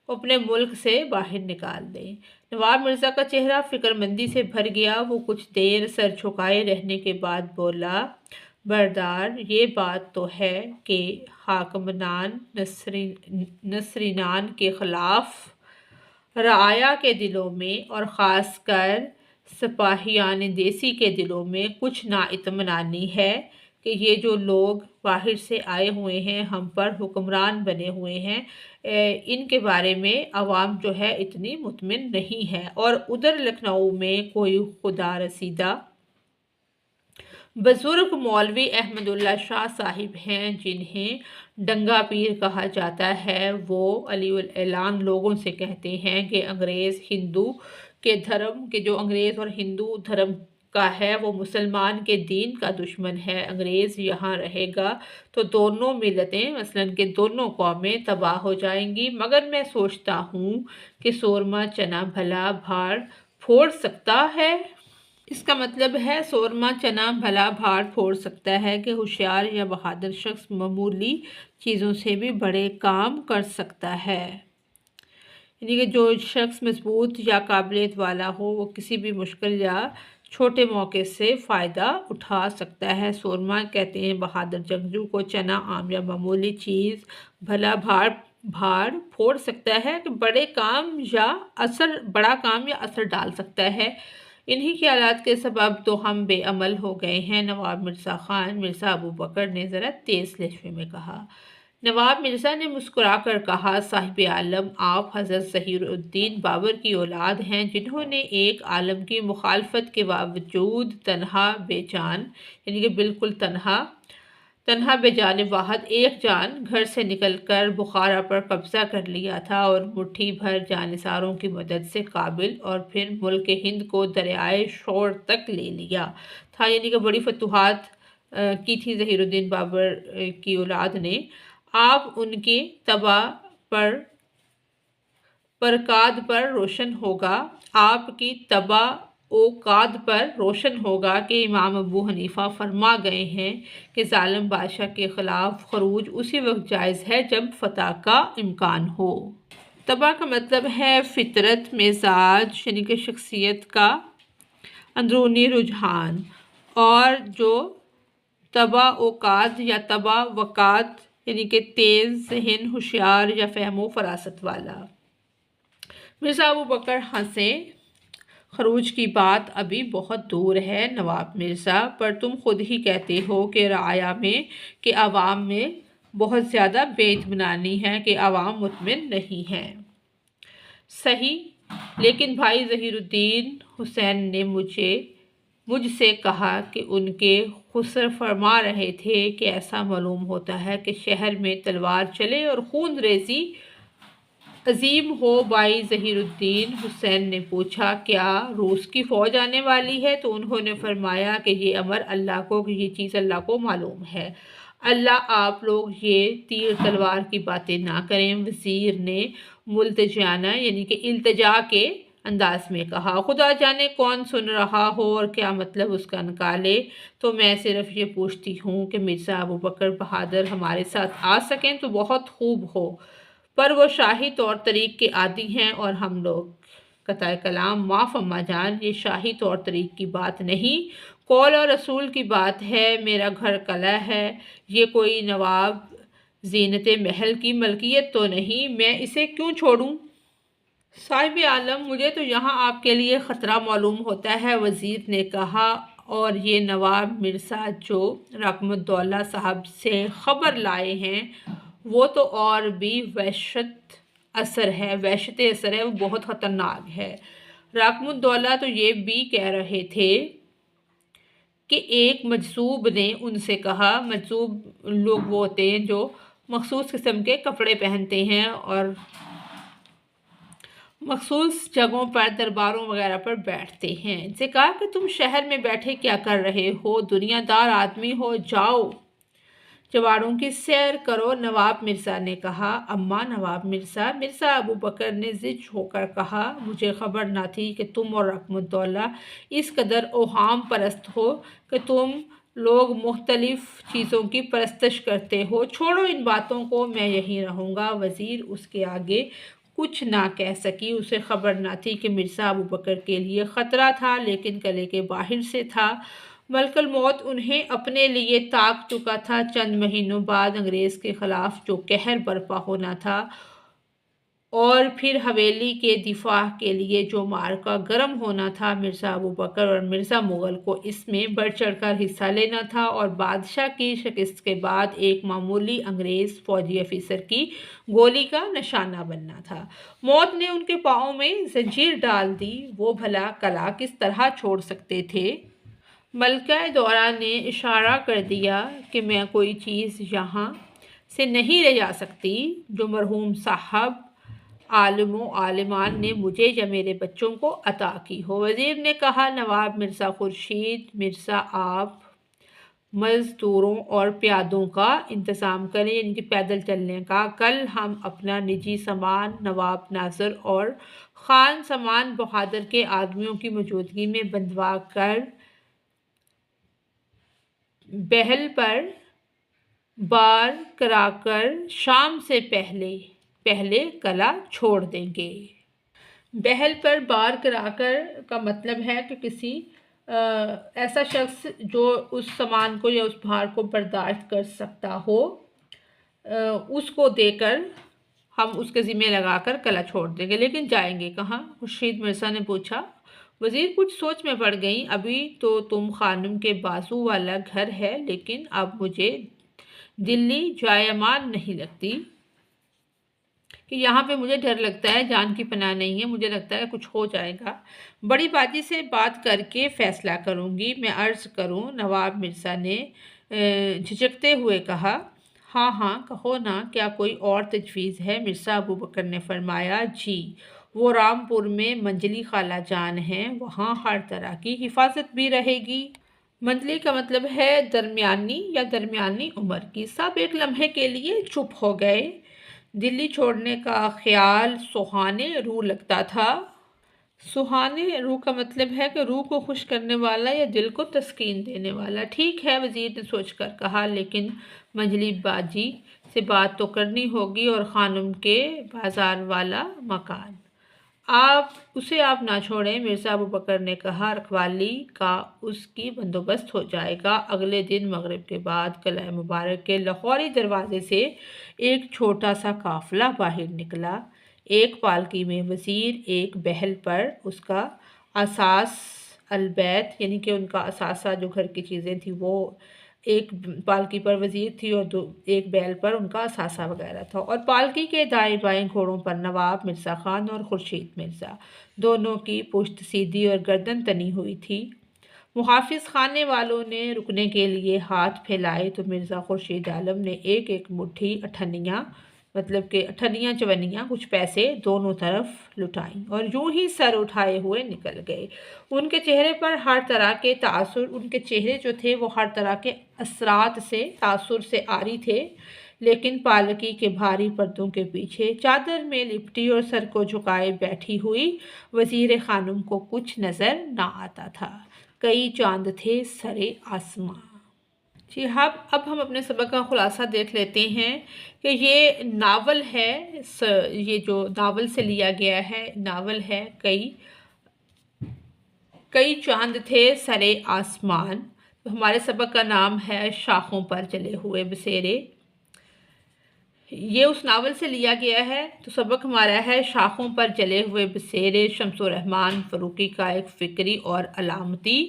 A: اپنے ملک سے باہر نکال دیں۔ نواب مرزا کا چہرہ فکر مندی سے بھر گیا۔ وہ کچھ دیر سر جھکائے رہنے کے بعد بولا، بردار، یہ بات تو ہے کہ حاکمان نصرینان کے خلاف رعایا کے دلوں میں اور خاص کر سپاہیان دیسی کے دلوں میں کچھ نااطمینانی ہے کہ یہ جو لوگ باہر سے آئے ہوئے ہیں، ہم پر حکمران بنے ہوئے ہیں، ان کے بارے میں عوام جو ہے اتنی مطمئن نہیں ہے۔ اور ادھر لکھنؤ میں کوئی خدا رسیدہ بزرگ مولوی احمد اللہ شاہ صاحب ہیں جنہیں ڈنگا پیر کہا جاتا ہے، وہ علی الاعلان لوگوں سے کہتے ہیں کہ انگریز اور ہندو دھرم کا ہے، وہ مسلمان کے دین کا دشمن ہے۔ انگریز یہاں رہے گا تو دونوں ملتیں مثلاً کہ دونوں قومیں تباہ ہو جائیں گی۔ مگر میں سوچتا ہوں کہ سورما چنا بھلا بھاڑ پھوڑ سکتا ہے۔ اس کا مطلب ہے سورما چنا بھلا بھاڑ پھوڑ سکتا ہے کہ ہوشیار یا بہادر شخص معمولی چیزوں سے بھی بڑے کام کر سکتا ہے۔ یعنی کہ جو شخص مضبوط یا قابلیت والا ہو، وہ کسی بھی مشکل یا چھوٹے موقع سے فائدہ اٹھا سکتا ہے۔ سورما کہتے ہیں بہادر جنگجو کو، چنا عام یا معمولی چیز بھلا بھاڑ پھوڑ سکتا ہے کہ بڑا کام یا اثر ڈال سکتا ہے۔ انہی خیالات کے سبب تو ہم بے عمل ہو گئے ہیں، نواب مرزا خان، مرزا ابوبکر نے ذرا تیز لہجے میں کہا۔ نواب مرزا نے مسکرا کر کہا، صاحب عالم آپ حضرت ظہیر الدین بابر کی اولاد ہیں، جنہوں نے ایک عالم کی مخالفت کے باوجود تنہا بے جان، یعنی کہ بالکل تنہا بے جان واحد ایک جان گھر سے نکل کر بخارا پر قبضہ کر لیا تھا اور مٹھی بھر جانثاروں کی مدد سے کابل اور پھر ملک ہند کو دریائے شور تک لے لیا تھا، یعنی کہ بڑی فتوحات کی تھی ظہیر الدین بابر کی اولاد نے۔ آپ ان کی تباہ پرکاد پر روشن ہوگا، آپ کی تباہ اوقات پر روشن ہوگا کہ امام ابو حنیفہ فرما گئے ہیں کہ ظالم بادشاہ کے خلاف خروج اسی وقت جائز ہے جب فتح کا امکان ہو۔ طبع کا مطلب ہے فطرت، مزاج یعنی کہ شخصیت کا اندرونی رجحان، اور جو طبع اوقات یا طبع وقات یعنی کہ تیز ذہن، ہوشیار یا فہم و فراست والا۔ مرزا ابو بکر ہنسے، خروج کی بات ابھی بہت دور ہے نواب مرزا، پر تم خود ہی کہتے ہو کہ رعایا میں کہ عوام میں بہت زیادہ بے اطمینانی ہے، کہ عوام مطمئن نہیں ہیں۔ صحیح، لیکن بھائی ظہیر الدین حسین نے مجھ سے کہا کہ ان کے خسر فرما رہے تھے کہ ایسا معلوم ہوتا ہے کہ شہر میں تلوار چلے اور خون ریزی عظیم ہو۔ بھائی ظہیر الدین حسین نے پوچھا، کیا روس کی فوج آنے والی ہے؟ تو انہوں نے فرمایا کہ یہ چیز اللہ کو معلوم ہے۔ اللہ آپ لوگ یہ تیر تلوار کی باتیں نہ کریں۔ وزیر نے ملتجیانہ یعنی کہ التجا کے انداز میں کہا، خدا جانے کون سن رہا ہو اور کیا مطلب اس کا نکالے، تو میں صرف یہ پوچھتی ہوں کہ مرزا ابو بکر بہادر ہمارے ساتھ آ سکیں تو بہت خوب ہو، پر وہ شاہی طور طریق کے عادی ہیں اور ہم لوگ۔ قطع کلام، معاف اماں جان، یہ شاہی طور طریق کی بات نہیں، قول اور رسول کی بات ہے۔ میرا گھر قلعہ ہے، یہ کوئی نواب زینت محل کی ملکیت تو نہیں، میں اسے کیوں چھوڑوں؟ صاحب عالم، مجھے تو یہاں آپ کے لیے خطرہ معلوم ہوتا ہے، وزیر نے کہا، اور یہ نواب مرزا جو رقم الدولہ صاحب سے خبر لائے ہیں وہ تو اور بھی وحشت اثر ہے، وہ بہت خطرناک ہے۔ رقم الدولہ تو یہ بھی کہہ رہے تھے کہ ایک مجذوب نے ان سے کہا، مجذوب لوگ وہ ہوتے ہیں جو مخصوص قسم کے کپڑے پہنتے ہیں اور مخصوص جگہوں پر درباروں وغیرہ پر بیٹھتے ہیں، ان سے کہا کہ تم شہر میں بیٹھے کیا کر رہے ہو، دنیا دار آدمی ہو، جاؤ جواڑوں کی سیر کرو۔ نواب مرزا نے کہا، اماں نواب مرزا۔ مرزا ابو بکر نے زج ہو کر کہا، مجھے خبر نہ تھی کہ تم اور رقم الدولہ اس قدر اوہام پرست ہو کہ تم لوگ مختلف چیزوں کی پرستش کرتے ہو، چھوڑو ان باتوں کو، میں یہیں رہوں گا۔ وزیر اس کے آگے کچھ نہ کہہ سکی، اسے خبر نہ تھی کہ مرزا ابو بکر کے لیے خطرہ تھا، لیکن قلعے کے باہر سے تھا۔ ملک الموت انہیں اپنے لیے تاک چکا تھا۔ چند مہینوں بعد انگریز کے خلاف جو قہر برپا ہونا تھا اور پھر حویلی کے دفاع کے لیے جو معرکہ گرم ہونا تھا، مرزا ابو بکر اور مرزا مغل کو اس میں بڑھ چڑھ کر حصہ لینا تھا اور بادشاہ کی شکست کے بعد ایک معمولی انگریز فوجی افسر کی گولی کا نشانہ بننا تھا۔ موت نے ان کے پاؤں میں زنجیر ڈال دی، وہ بھلا قلعہ کس طرح چھوڑ سکتے تھے؟ ملکہ دورہ نے اشارہ کر دیا کہ میں کوئی چیز یہاں سے نہیں لے جا سکتی جو مرحوم صاحب عالم و عالمان نے مجھے یا میرے بچوں کو عطا کی ہو۔ وزیر نے کہا، نواب مرزا خورشید مرزا، آپ مزدوروں اور پیادوں کا انتظام کریں، ان کی پیدل چلنے کا۔ کل ہم اپنا نجی سامان نواب ناصر اور خان سمان بہادر کے آدمیوں کی موجودگی میں بندھوا کر بحل پر بار کرا کر شام سے پہلے قلعہ چھوڑ دیں گے۔ بحل پر بار کرا کر کا مطلب ہے کہ کسی ایسا شخص جو اس سامان کو یا اس بھار کو برداشت کر سکتا ہو، اس کو دے کر ہم اس کے ذمہ لگا کر قلعہ چھوڑ دیں گے۔ لیکن جائیں گے کہاں؟ خورشید مرزا نے پوچھا۔ وزیر کچھ سوچ میں پڑ گئیں، ابھی تو تم خانم کے بازو والا گھر ہے، لیکن اب مجھے دلی جائے امان نہیں لگتی کہ یہاں پہ مجھے ڈر لگتا ہے، جان کی پناہ نہیں ہے، مجھے لگتا ہے کچھ ہو جائے گا، بڑی باجی سے بات کر کے فیصلہ کروں گی، میں عرض کروں۔ نواب مرزا نے جھجکتے ہوئے کہا، ہاں ہاں کہو نا، کیا کوئی اور تجویز ہے؟ مرزا ابو بکر نے فرمایا، جی، وہ رامپور میں منجلی خالہ جان ہیں، وہاں ہر طرح کی حفاظت بھی رہے گی۔ منجلی کا مطلب ہے درمیانی یا درمیانی عمر کی۔ سب ایک لمحے کے لیے چپ ہو گئے۔ دلی چھوڑنے کا خیال سہانے روح لگتا تھا۔ سہانے روح کا مطلب ہے کہ روح کو خوش کرنے والا یا دل کو تسکین دینے والا۔ ٹھیک ہے، وزیر نے سوچ کر کہا، لیکن منجلی باجی سے بات تو کرنی ہوگی اور خانم کے بازار والا مکان آپ نہ چھوڑیں۔ مرزا ابو بکر نے کہا، رکھوالی کا اس کی بندوبست ہو جائے گا۔ اگلے دن مغرب کے بعد قلعہ مبارک کے لاہوری دروازے سے ایک چھوٹا سا قافلہ باہر نکلا، ایک پالکی میں وزیر، ایک بہل پر اس کا اساس البیت، یعنی کہ ان کا اثاثہ جو گھر کی چیزیں تھیں وہ، ایک پالکی پر وزیر تھی اور ایک بیل پر ان کا اثاثہ وغیرہ تھا، اور پالکی کے دائیں بائیں گھوڑوں پر نواب مرزا خان اور خورشید مرزا، دونوں کی پشت سیدھی اور گردن تنی ہوئی تھی۔ محافظ خانے والوں نے رکنے کے لیے ہاتھ پھیلائے تو مرزا خورشید عالم نے ایک ایک مٹھی اٹھنیاں، مطلب کہ اٹھنیاں چونیاں، کچھ پیسے دونوں طرف لٹائیں اور یوں ہی سر اٹھائے ہوئے نکل گئے۔ ان کے چہرے پر ہر طرح کے تاثر، ان کے چہرے جو تھے وہ ہر طرح کے اثرات سے، تاثر سے عاری تھے، لیکن پالکی کے بھاری پردوں کے پیچھے چادر میں لپٹی اور سر کو جھکائے بیٹھی ہوئی وزیر خانم کو کچھ نظر نہ آتا تھا۔ کئی چاند تھے سرے آسماں۔ جی اب ہم اپنے سبق کا خلاصہ دیکھ لیتے ہیں کہ یہ ناول ہے، یہ جو ناول سے لیا گیا ہے ناول ہے کئی چاند تھے سرے آسمان۔ تو ہمارے سبق کا نام ہے شاخوں پر جلے ہوئے بسیرے۔ یہ اس ناول سے لیا گیا ہے، تو سبق ہمارا ہے شاخوں پر جلے ہوئے بسیرے، شمس الرحمن فاروقی کا ایک فکری اور علامتی۔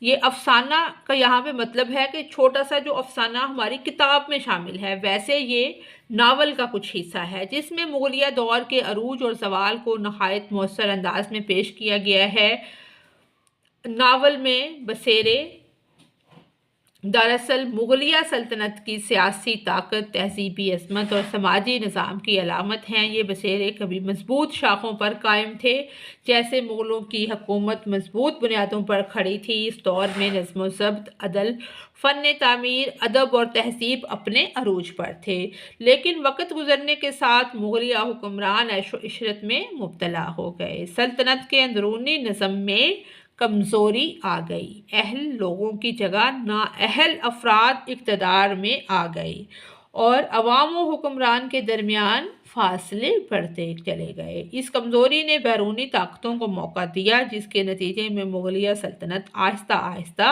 A: یہ افسانہ کا یہاں پہ مطلب ہے کہ چھوٹا سا جو افسانہ ہماری کتاب میں شامل ہے، ویسے یہ ناول کا کچھ حصہ ہے جس میں مغلیہ دور کے عروج اور زوال کو نہایت مؤثر انداز میں پیش کیا گیا ہے۔ ناول میں بسیرے دراصل مغلیہ سلطنت کی سیاسی طاقت، تہذیبی عظمت اور سماجی نظام کی علامت ہیں۔ یہ بسیرے کبھی مضبوط شاخوں پر قائم تھے، جیسے مغلوں کی حکومت مضبوط بنیادوں پر کھڑی تھی۔ اس دور میں نظم و ضبط، عدل، فن تعمیر، ادب اور تہذیب اپنے عروج پر تھے، لیکن وقت گزرنے کے ساتھ مغلیہ حکمران عیش و عشرت میں مبتلا ہو گئے۔ سلطنت کے اندرونی نظم میں کمزوری آ گئی، اہل لوگوں کی جگہ نااہل افراد اقتدار میں آ گئے اور عوام و حکمران کے درمیان فاصلے بڑھتے چلے گئے۔ اس کمزوری نے بیرونی طاقتوں کو موقع دیا، جس کے نتیجے میں مغلیہ سلطنت آہستہ آہستہ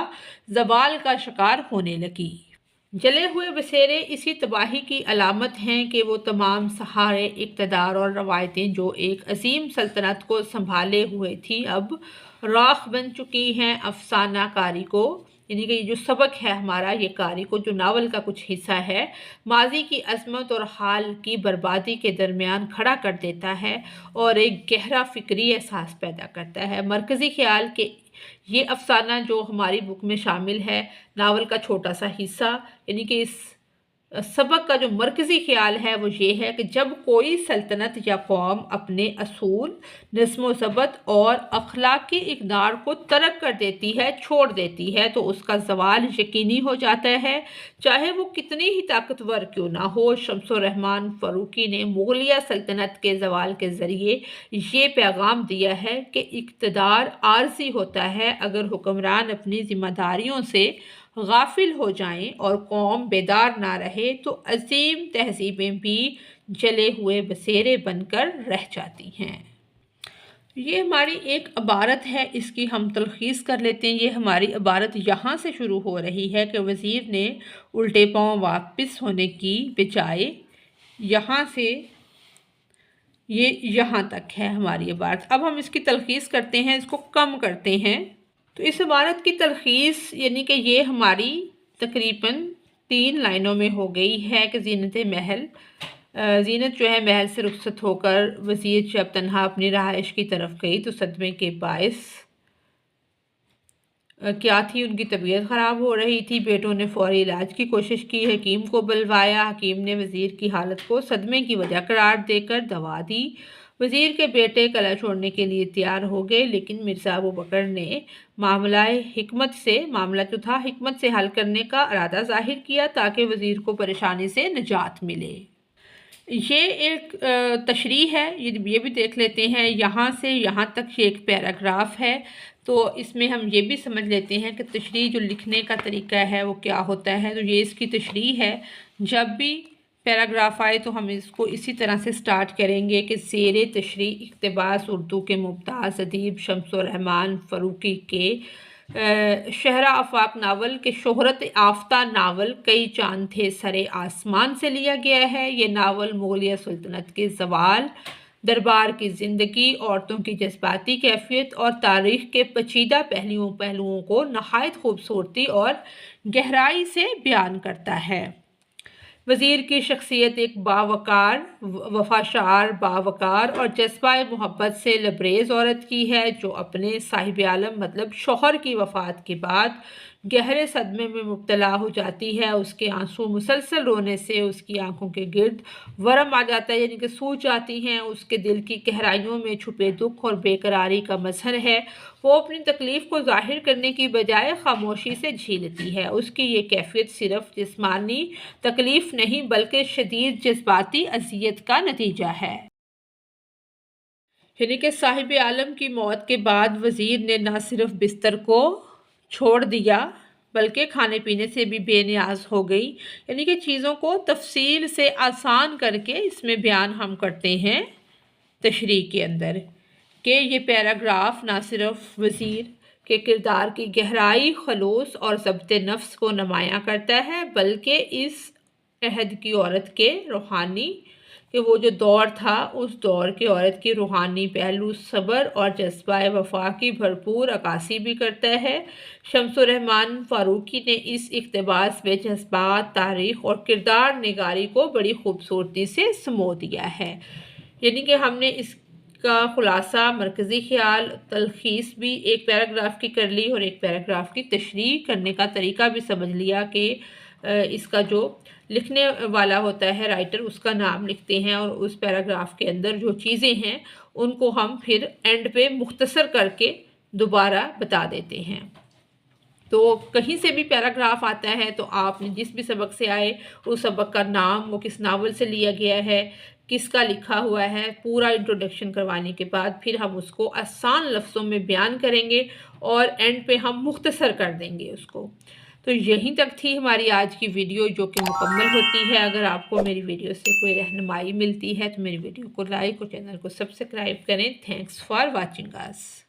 A: زوال کا شکار ہونے لگی۔ جلے ہوئے بسیرے اسی تباہی کی علامت ہیں کہ وہ تمام سہارے، اقتدار اور روایتیں جو ایک عظیم سلطنت کو سنبھالے ہوئے تھیں، اب راکھ بن چکی ہیں۔ افسانہ کاری کو، یعنی کہ یہ جو سبق ہے ہمارا، یہ کاری کو، جو ناول کا کچھ حصہ ہے، ماضی کی عظمت اور حال کی بربادی کے درمیان کھڑا کر دیتا ہے اور ایک گہرا فکری احساس پیدا کرتا ہے۔ مرکزی خیال کہ یہ افسانہ جو ہماری بک میں شامل ہے، ناول کا چھوٹا سا حصہ، یعنی کہ اس سبق کا جو مرکزی خیال ہے وہ یہ ہے کہ جب کوئی سلطنت یا قوم اپنے اصول، نظم و ضبط اور اخلاقی اقدار کو ترک کر دیتی ہے، چھوڑ دیتی ہے، تو اس کا زوال یقینی ہو جاتا ہے، چاہے وہ کتنی ہی طاقتور کیوں نہ ہو۔ شمس الرحمن فاروقی نے مغلیہ سلطنت کے زوال کے ذریعے یہ پیغام دیا ہے کہ اقتدار عارضی ہوتا ہے۔ اگر حکمران اپنی ذمہ داریوں سے غافل ہو جائیں اور قوم بیدار نہ رہے تو عظیم تہذیبیں بھی جلے ہوئے بسیرے بن کر رہ جاتی ہیں۔ یہ ہماری ایک عبارت ہے، اس کی ہم تلخیص کر لیتے ہیں۔ یہ ہماری عبارت یہاں سے شروع ہو رہی ہے کہ وزیر نے الٹے پاؤں واپس ہونے کی بجائے یہاں سے یہ یہاں تک ہے ہماری عبارت۔ اب ہم اس کی تلخیص کرتے ہیں، اس کو کم کرتے ہیں۔ تو اس عبارت کی تلخیص یعنی کہ یہ ہماری تقریباً 3 لائنوں میں ہو گئی ہے کہ زینت جو ہے محل سے رخصت ہو کر وزیر جب تنہا اپنی رہائش کی طرف گئی تو صدمے کے باعث کیا تھی، ان کی طبیعت خراب ہو رہی تھی۔ بیٹوں نے فوری علاج کی کوشش کی، حکیم کو بلوایا، حکیم نے وزیر کی حالت کو صدمے کی وجہ قرار دے کر دوا دی۔ وزیر کے بیٹے قلعہ چھوڑنے کے لیے تیار ہو گئے، لیکن مرزا ابو بکر نے معاملہ جو تھا حکمت سے حل کرنے کا ارادہ ظاہر کیا تاکہ وزیر کو پریشانی سے نجات ملے۔ یہ ایک تشریح ہے، یہ بھی دیکھ لیتے ہیں۔ یہاں سے یہاں تک یہ ایک پیراگراف ہے، تو اس میں ہم یہ بھی سمجھ لیتے ہیں کہ تشریح جو لکھنے کا طریقہ ہے وہ کیا ہوتا ہے۔ تو یہ اس کی تشریح ہے، جب بھی پیراگراف آئے تو ہم اس کو اسی طرح سے سٹارٹ کریں گے کہ زیر تشریح اقتباس اردو کے ممتاز ادیب شمس الرحمن فاروقی کے شہرہ آفاق ناول کے شہرت یافتہ ناول کئی چاند تھے سرے آسمان سے لیا گیا ہے۔ یہ ناول مغلیہ سلطنت کے زوال، دربار کی زندگی، عورتوں کی جذباتی کیفیت اور تاریخ کے پیچیدہ پہلوؤں کو نہایت خوبصورتی اور گہرائی سے بیان کرتا ہے۔ وزیر کی شخصیت ایک باوقار، وفاشار، باوقار اور جذبہ محبت سے لبریز عورت کی ہے، جو اپنے صاحب عالم مطلب شوہر کی وفات کے بعد گہرے صدمے میں مبتلا ہو جاتی ہے۔ اس کے آنسو مسلسل رونے سے اس کی آنکھوں کے گرد ورم آ جاتا ہے، یعنی کہ سوج جاتی ہیں۔ اس کے دل کی گہرائیوں میں چھپے دکھ اور بے قراری کا مظہر ہے۔ وہ اپنی تکلیف کو ظاہر کرنے کی بجائے خاموشی سے جھیلتی ہے۔ اس کی یہ کیفیت صرف جسمانی تکلیف نہیں بلکہ شدید جذباتی اذیت کا نتیجہ ہے۔ یعنی کہ صاحب عالم کی موت کے بعد وزیر نے نہ صرف بستر کو چھوڑ دیا بلکہ کھانے پینے سے بھی بے نیاز ہو گئی۔ یعنی کہ چیزوں کو تفصیل سے آسان کر کے اس میں بیان ہم کرتے ہیں تشریح کے اندر، کہ یہ پیراگراف نہ صرف وزیر کے کردار کی گہرائی، خلوص اور ضبط نفس کو نمایاں کرتا ہے بلکہ اس عہد کی عورت کے روحانی، کہ وہ جو دور تھا اس دور کی عورت کی روحانی پہلو، صبر اور جذبہ وفا کی بھرپور عکاسی بھی کرتا ہے۔ شمس الرحمن فاروقی نے اس اقتباس میں جذبات، تاریخ اور کردار نگاری کو بڑی خوبصورتی سے سمو دیا ہے۔ یعنی کہ ہم نے اس کا خلاصہ، مرکزی خیال، تلخیص بھی ایک پیراگراف کی کر لی اور ایک پیراگراف کی تشریح کرنے کا طریقہ بھی سمجھ لیا، کہ اس کا جو لکھنے والا ہوتا ہے رائٹر، اس کا نام لکھتے ہیں اور اس پیراگراف کے اندر جو چیزیں ہیں ان کو ہم پھر اینڈ پہ مختصر کر کے دوبارہ بتا دیتے ہیں۔ تو کہیں سے بھی پیراگراف آتا ہے تو آپ نے جس بھی سبق سے آئے اس سبق کا نام، وہ کس ناول سے لیا گیا ہے، کس کا لکھا ہوا ہے، پورا انٹروڈکشن کروانے کے بعد پھر ہم اس کو آسان لفظوں میں بیان کریں گے اور اینڈ پہ ہم مختصر کر دیں گے اس کو۔ تو یہیں تک تھی ہماری آج کی ویڈیو، جو کہ مکمل ہوتی ہے۔ اگر آپ کو میری ویڈیو سے کوئی رہنمائی ملتی ہے تو میری ویڈیو کو لائک اور چینل کو سبسکرائب کریں۔ Thanks for watching us.